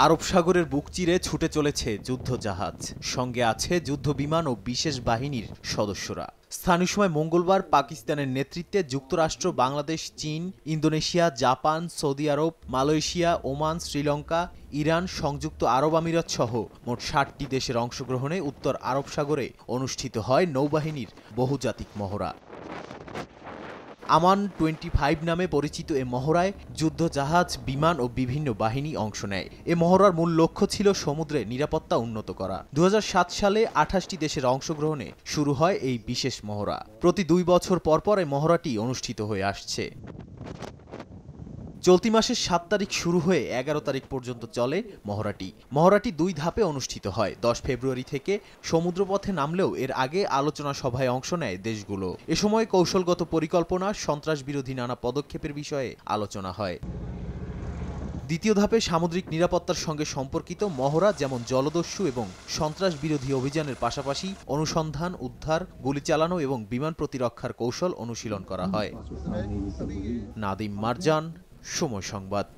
আরব সাগরের বুক চিরে ছুটে চলেছে যুদ্ধজাহাজ, সঙ্গে আছে যুদ্ধবিমান ও বিশেষ বাহিনীর সদস্যরা। স্থানীয় সময় মঙ্গলবার পাকিস্তানের নেতৃত্বে যুক্তরাষ্ট্র, বাংলাদেশ, চীন, ইন্দোনেশিয়া, জাপান, সৌদি আরব, মালয়েশিয়া, ওমান, শ্রীলঙ্কা, ইরান, সংযুক্ত আরব আমিরাত সহ মোট ৬০টি দেশের অংশগ্রহণে উত্তর আরব সাগরে অনুষ্ঠিত হয় নৌবাহিনীর বহুজাতিক মহড়া। আমান 25 নামে পরিচিত এ মহড়ায় যুদ্ধজাহাজ, বিমান ও বিভিন্ন বাহিনী অংশ নেয়। এ মহড়ার মূল লক্ষ্য ছিল সমুদ্রে নিরাপত্তা উন্নত করা। 2007 সালে 28টি দেশের অংশগ্রহণে শুরু হয় এই বিশেষ মহড়া। প্রতি 2 বছর পর পর এই মহড়াটি অনুষ্ঠিত হয়ে আসছে। চলতি মাসের 7 তারিখ শুরু হয়ে 11 তারিখ পর্যন্ত চলে মহড়াটি 2 ধাপে অনুষ্ঠিত হয়। 10 ফেব্রুয়ারি থেকে সমুদ্রপথে নামলেও এর আগে আলোচনা সভায় অংশ নেয় দেশগুলো। এ সময় কৌশলগত পরিকল্পনা, সন্ত্রাস বিরোধী নানা পদক্ষেপের বিষয়ে আলোচনা হয়। দ্বিতীয় ধাপে সামুদ্রিক নিরাপত্তার সঙ্গে সম্পর্কিত মহড়া, যেমন জলদস্যু এবং সন্ত্রাস বিরোধী অভিযানের পাশাপাশি অনুসন্ধান, উদ্ধার, গুলি চালানো এবং বিমান প্রতিরক্ষার কৌশল অনুশীলন করা হয়। নাদিম মারজান, সময় সংবাদ।